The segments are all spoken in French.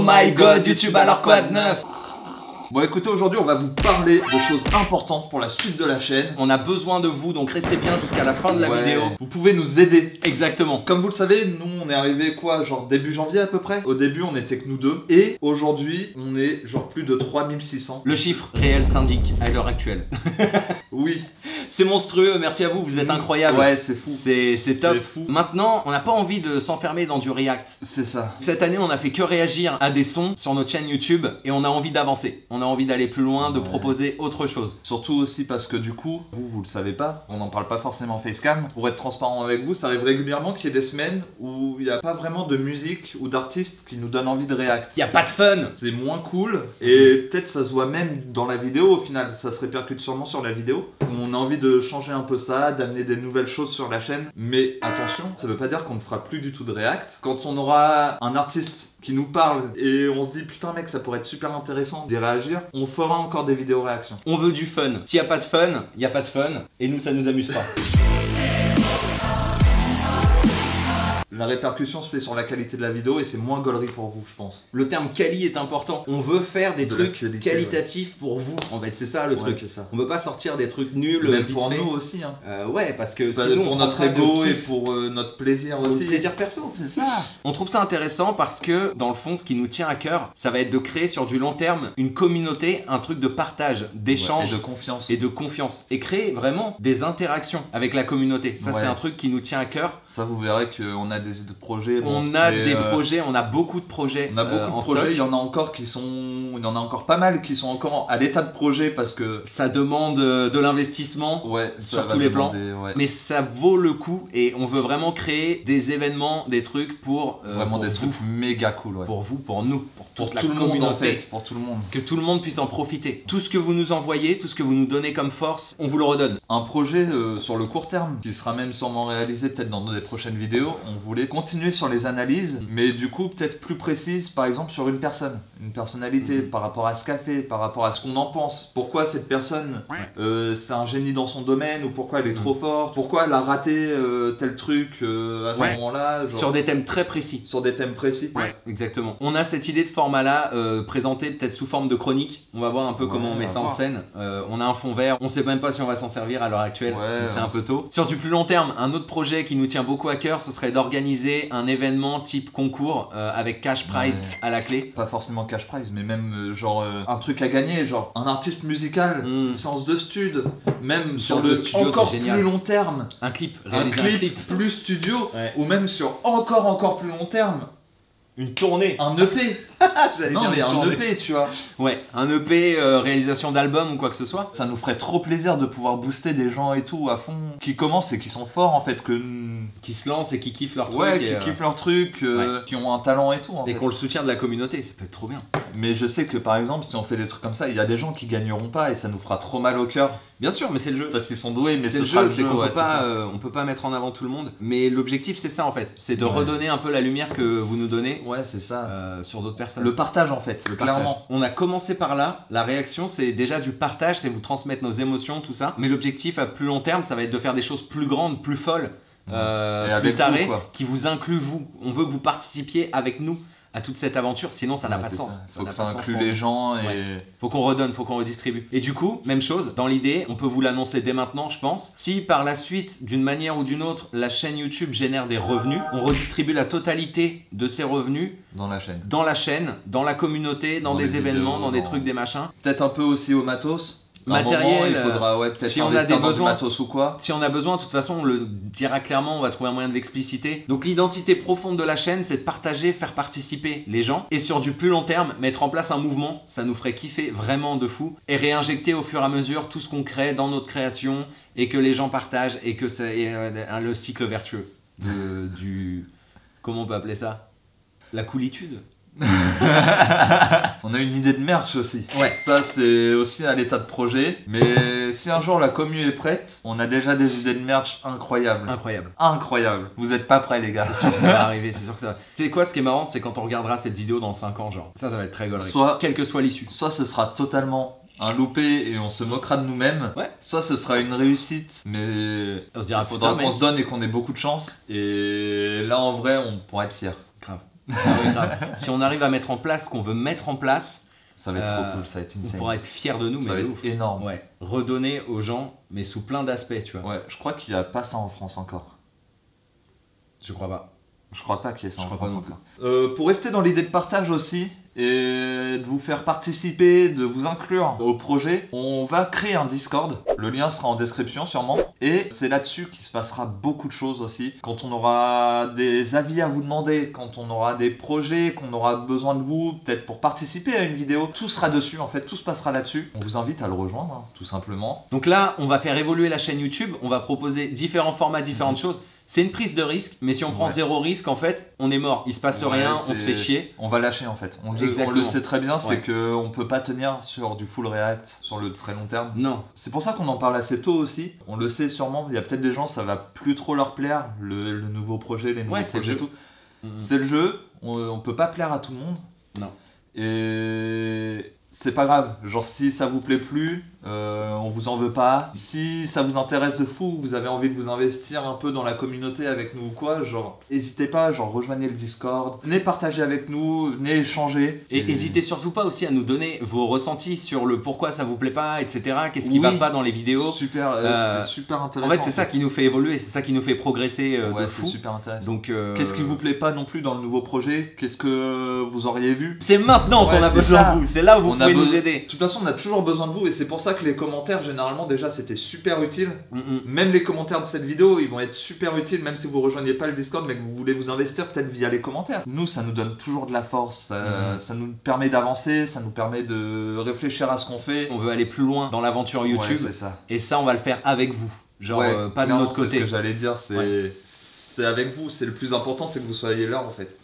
my god, YouTube, alors quoi de neuf? Bon écoutez, aujourd'hui on va vous parler de choses importantes pour la suite de la chaîne. On a besoin de vous, donc restez bien jusqu'à la fin de la vidéo. Vous pouvez nous aider. Exactement. Comme vous le savez, nous on est arrivé quoi, genre début janvier à peu près. Au début on était que nous deux. Et aujourd'hui on est genre plus de 3600. Le chiffre réel s'indique à l'heure actuelle. Oui. C'est monstrueux, merci à vous, vous êtes incroyables. Ouais, c'est fou. C'est top. Fou. Maintenant, on n'a pas envie de s'enfermer dans du React. C'est ça. Cette année, on a fait que réagir à des sons sur notre chaîne YouTube et on a envie d'avancer. On a envie d'aller plus loin, de proposer autre chose. Surtout aussi parce que du coup, vous le savez pas, on n'en parle pas forcément facecam. Pour être transparent avec vous, ça arrive régulièrement qu'il y ait des semaines où il n'y a pas vraiment de musique ou d'artistes qui nous donnent envie de React. Il n'y a pas de fun. C'est moins cool et peut-être ça se voit même dans la vidéo au final, ça se répercute sûrement sur la vidéo. On a envie de changer un peu ça, d'amener des nouvelles choses sur la chaîne. Mais attention, ça veut pas dire qu'on ne fera plus du tout de React. Quand on aura un artiste qui nous parle et on se dit putain mec ça pourrait être super intéressant d'y réagir, on fera encore des vidéos réactions. On veut du fun. S'il n'y a pas de fun, il n'y a pas de fun et nous ça nous amuse pas. La répercussion se fait sur la qualité de la vidéo et c'est moins gaulerie pour vous, je pense. Le terme quali est important. On veut faire des trucs qualitatifs pour vous. En fait, c'est ça le truc. Ça. On veut pas sortir des trucs nuls. Même pour nous aussi. Hein. Ouais, parce que sinon, pour notre ego et pour notre plaisir aussi. Notre plaisir perso, c'est ça. On trouve ça intéressant parce que dans le fond, ce qui nous tient à cœur, ça va être de créer sur du long terme une communauté, un truc de partage, d'échange et de confiance. Et de confiance. Et créer vraiment des interactions avec la communauté. Ça, c'est un truc qui nous tient à cœur. Ça, vous verrez qu'on a des projets. On a des projets, on a beaucoup de projets. On a beaucoup de projets, il y en a encore il y en a encore pas mal qui sont encore à l'état de projet parce que ça demande de l'investissement sur tous les plans. Mais ça vaut le coup et on veut vraiment créer des événements, des trucs pour vraiment pour des trucs méga cool. Pour vous, pour nous, pour toute la tout le communauté, monde en fait, pour tout le monde. Que tout le monde puisse en profiter. Tout ce que vous nous envoyez, tout ce que vous nous donnez comme force, on vous le redonne. Un projet sur le court terme qui sera même sûrement réalisé peut-être dans des prochaines vidéos. On voulait continuer sur les analyses, mais du coup peut-être plus précise, par exemple sur une personne, une personnalité, par rapport à ce qu'a fait, par rapport à ce qu'on en pense. Pourquoi cette personne, c'est un génie dans son domaine, ou pourquoi elle est trop forte, pourquoi elle a raté tel truc à ce moment-là. Sur des thèmes très précis. Sur des thèmes précis. Ouais, exactement. On a cette idée de format-là présentée peut-être sous forme de chronique. On va voir un peu comment on met ça en scène. On a un fond vert, on sait même pas si on va s'en servir à l'heure actuelle, c'est un peu tôt. Sur du plus long terme, un autre projet qui nous tient beaucoup à cœur, ce serait d'organiser un événement type concours avec cash prize à la clé. Pas forcément cash prize, mais même genre un truc à gagner, genre un artiste musical, une séance de stud, même sur le encore plus long terme. Un clip, réaliser un clip plus studio, ou même sur encore plus long terme. Une tournée. Un EP. Non mais un EP, tu vois. Ouais, un EP, réalisation d'album ou quoi que ce soit. Ça nous ferait trop plaisir de pouvoir booster des gens et tout à fond, qui commencent et qui sont forts en fait, qui se lancent et qui kiffent leur truc. Ouais, qui kiffent leur truc, qui ont un talent et tout en fait. Et qu'on le soutient de la communauté, ça peut être trop bien. Mais je sais que par exemple, si on fait des trucs comme ça, il y a des gens qui gagneront pas et ça nous fera trop mal au cœur. Bien sûr, mais c'est le jeu. Parce qu'ils sont doués, mais ce sera le jeu. On peut pas mettre en avant tout le monde. Mais l'objectif, c'est ça en fait. C'est de redonner un peu la lumière que vous nous donnez. Ouais, c'est ça. Sur d'autres personnes. Le partage en fait, clairement. On a commencé par là. La réaction, c'est déjà du partage, c'est vous transmettre nos émotions, tout ça. Mais l'objectif à plus long terme, ça va être de faire des choses plus grandes, plus folles, plus tarées, qui vous incluent vous. On veut que vous participiez avec nous à toute cette aventure, sinon ça n'a pas de sens. Faut que ça inclue les gens et... Faut qu'on redonne, faut qu'on redistribue. Et du coup, même chose, dans l'idée, on peut vous l'annoncer dès maintenant, je pense. Si par la suite, d'une manière ou d'une autre, la chaîne YouTube génère des revenus, on redistribue la totalité de ces revenus dans la chaîne, dans la communauté, dans des événements, dans des trucs, des machins. Peut-être un peu aussi au matos. Matériel, il faudra peut-être si on a des besoins, matos ou quoi. Si on a besoin, de toute façon, on le dira clairement, on va trouver un moyen de l'expliciter. Donc l'identité profonde de la chaîne, c'est de partager, faire participer les gens. Et sur du plus long terme, mettre en place un mouvement, ça nous ferait kiffer vraiment de fou. Et réinjecter au fur et à mesure tout ce qu'on crée dans notre création et que les gens partagent et que c'est le cycle vertueux du... Comment on peut appeler ça? La coolitude. On a une idée de merch aussi. Ouais. Ça c'est aussi à l'état de projet. Mais si un jour la commu est prête, on a déjà des idées de merch incroyables. Incroyables. Vous êtes pas prêts les gars. C'est sûr que ça va arriver, c'est sûr que ça va. Tu sais quoi, ce qui est marrant, c'est quand on regardera cette vidéo dans 5 ans, genre. Ça va être très gaulerie. Quelle que soit l'issue. Soit ce sera totalement un loupé et on se moquera de nous-mêmes. Soit ce sera une réussite, mais on se dira faudra qu'on se donne et qu'on ait beaucoup de chance. Et là en vrai, on pourra être fiers. Grave. Ah ouais, grave. Si on arrive à mettre en place ce qu'on veut mettre en place, Ça va être trop cool, ça va être on insane. pourra être fiers de nous, Ça mais va de être ouf. énorme. Ouais. Redonner aux gens, mais sous plein d'aspects, tu vois. Ouais, je crois qu'il n'y a pas ça en France encore. Je crois pas. Je crois pas qu'il y ait ça Je en crois France pas non encore. Pour rester dans l'idée de partage aussi, et de vous faire participer, de vous inclure au projet, on va créer un Discord. Le lien sera en description sûrement. Et c'est là-dessus qu'il se passera beaucoup de choses aussi. Quand on aura des avis à vous demander, quand on aura des projets, qu'on aura besoin de vous, peut-être pour participer à une vidéo, tout sera dessus en fait, tout se passera là-dessus. On vous invite à le rejoindre, hein, tout simplement. Donc là, on va faire évoluer la chaîne YouTube, on va proposer différents formats, différentes choses. C'est une prise de risque, mais si on prend zéro risque, en fait, on est mort. Il se passe rien, on se fait chier. On va lâcher en fait. On le sait très bien, c'est qu'on peut pas tenir sur du full React sur le très long terme. Non. C'est pour ça qu'on en parle assez tôt aussi. On le sait sûrement, il y a peut-être des gens, ça va plus trop leur plaire, le nouveau projet, les nouveaux projets et tout. C'est le jeu, on peut pas plaire à tout le monde. Non. Et c'est pas grave, genre si ça vous plaît plus, on vous en veut pas. Si ça vous intéresse de fou, vous avez envie de vous investir un peu dans la communauté avec nous ou quoi, genre n'hésitez pas, genre rejoignez le Discord, venez partager avec nous, venez échanger. Et n'hésitez surtout pas aussi à nous donner vos ressentis sur le pourquoi ça vous plaît pas, etc. Qu'est-ce qui va pas dans les vidéos. Super, c'est super intéressant. En fait, c'est ça qui nous fait évoluer, c'est ça qui nous fait progresser de fou. C'est super intéressant. Donc, qu'est-ce qui vous plaît pas non plus dans le nouveau projet? Qu'est-ce que vous auriez vu? C'est maintenant qu'on a besoin de vous, c'est là où vous pouvez nous aider. De toute façon, on a toujours besoin de vous et c'est pour ça que les commentaires, généralement, déjà, c'était super utile. Même les commentaires de cette vidéo, ils vont être super utiles, même si vous rejoignez pas le Discord, mais que vous voulez vous investir peut-être via les commentaires. Nous, ça nous donne toujours de la force, ça nous permet d'avancer, ça nous permet de réfléchir à ce qu'on fait. On veut aller plus loin dans l'aventure YouTube, c'est ça. Et ça, on va le faire avec vous. Genre, pas de notre côté. C'est ce que j'allais dire, c'est avec vous, c'est le plus important, c'est que vous soyez là en fait.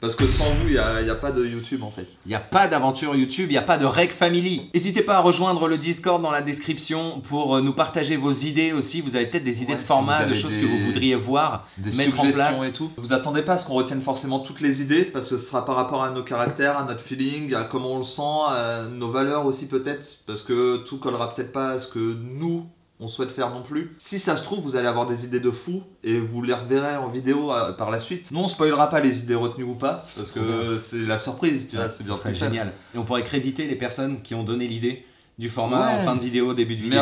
Parce que sans vous, il n'y a pas de YouTube en fait. Il n'y a pas d'aventure YouTube, il n'y a pas de Reg Family. N'hésitez pas à rejoindre le Discord dans la description pour nous partager vos idées aussi. Vous avez peut-être des idées de format, de choses que vous voudriez voir, mettre en place. Et tout. Vous attendez pas à ce qu'on retienne forcément toutes les idées, parce que ce sera par rapport à nos caractères, à notre feeling, à comment on le sent, à nos valeurs aussi peut-être. Parce que tout collera peut-être pas à ce que nous on souhaite faire non plus. Si ça se trouve, vous allez avoir des idées de fou et vous les reverrez en vidéo par la suite. Nous, on spoilera pas les idées retenues ou pas parce que c'est la surprise, tu vois. C'est bien génial. Et on pourrait créditer les personnes qui ont donné l'idée du format en fin de vidéo, début de vidéo.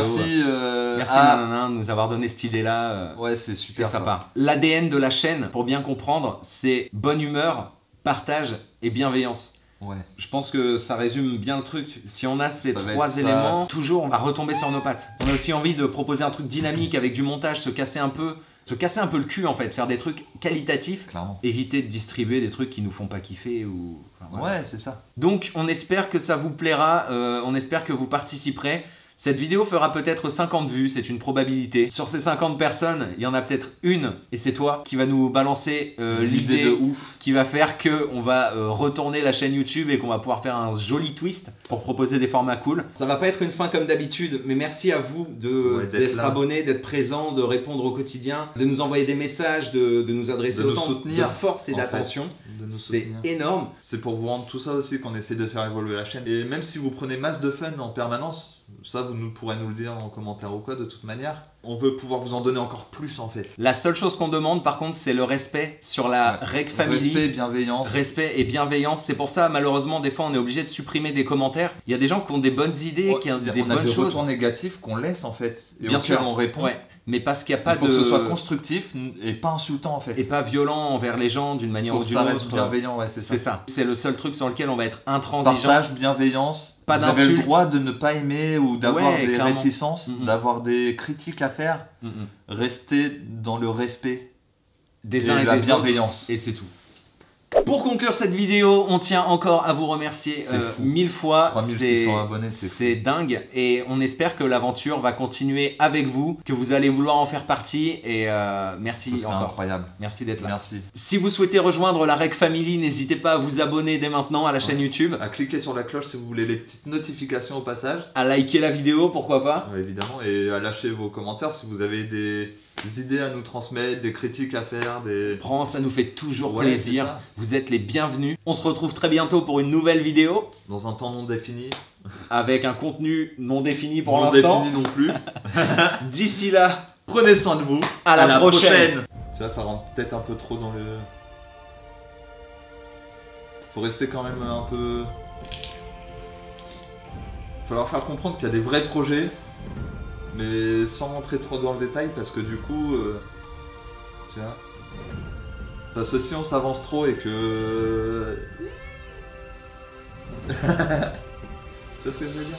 Merci nanana, de nous avoir donné cette idée-là. Ouais, c'est super sympa. L'ADN de la chaîne, pour bien comprendre, c'est bonne humeur, partage et bienveillance. Ouais. Je pense que ça résume bien le truc. Si on a ces trois éléments, toujours on va retomber sur nos pattes. On a aussi envie de proposer un truc dynamique avec du montage, se casser un peu le cul en fait, faire des trucs qualitatifs. Clairement. Éviter de distribuer des trucs qui nous font pas kiffer ou... Enfin, voilà. Ouais, c'est ça. Donc on espère que ça vous plaira, on espère que vous participerez. Cette vidéo fera peut-être 50 vues, c'est une probabilité. Sur ces 50 personnes, il y en a peut-être une, et c'est toi, qui va nous balancer l'idée de ouf, qui va faire qu'on va retourner la chaîne YouTube et qu'on va pouvoir faire un joli twist pour proposer des formats cool. Ça va pas être une fin comme d'habitude, mais merci à vous d'être abonnés, d'être présents, de répondre au quotidien, de nous envoyer des messages, de nous adresser autant de force et d'attention. C'est énorme. C'est pour vous rendre tout ça aussi qu'on essaie de faire évoluer la chaîne. Et même si vous prenez masse de fun en permanence, ça vous pourrez nous le dire en commentaire ou quoi de toute manière. On veut pouvoir vous en donner encore plus en fait. La seule chose qu'on demande par contre c'est le respect sur la Reg Family. Respect et bienveillance. Respect et bienveillance. C'est pour ça malheureusement des fois on est obligé de supprimer des commentaires. Il y a des gens qui ont des bonnes idées, qui ont des bonnes choses. On a des retours négatifs qu'on laisse en fait. Et bien sûr on répond. Ouais. Mais parce qu'il n'y a pas Il faut que ce soit constructif et pas insultant en fait. Et pas violent envers les gens d'une manière ou d'une autre. Ça reste bienveillant, ouais, c'est ça. C'est ça. C'est le seul truc sur lequel on va être intransigeant. Partage, bienveillance. Pas vous avez le droit de ne pas aimer ou d'avoir des réticences, d'avoir des critiques à faire. Restez dans le respect des uns et la des bienveillance. Autres. Et c'est tout. Pour conclure cette vidéo, on tient encore à vous remercier 1000 fois. 3600 abonnés, c'est dingue. Et on espère que l'aventure va continuer avec vous, que vous allez vouloir en faire partie. Et merci encore. Incroyable. Merci d'être là. Merci. Si vous souhaitez rejoindre la Reg Family, n'hésitez pas à vous abonner dès maintenant à la chaîne YouTube. À cliquer sur la cloche si vous voulez les petites notifications au passage. À liker la vidéo, pourquoi pas. Ouais, évidemment. Et à lâcher vos commentaires si vous avez des idées à nous transmettre, des critiques à faire, ça nous fait toujours plaisir. Vous êtes les bienvenus. On se retrouve très bientôt pour une nouvelle vidéo. Dans un temps non défini. Avec un contenu non défini pour l'instant. Non défini non plus. D'ici là, prenez soin de vous. À la prochaine. Tu vois, ça rentre peut-être un peu trop dans le... Faut rester quand même un peu... Faut leur faire comprendre qu'il y a des vrais projets, mais sans rentrer trop dans le détail parce que du coup... tu vois. Parce que si on s'avance trop et que... Tu vois ce que je veux dire?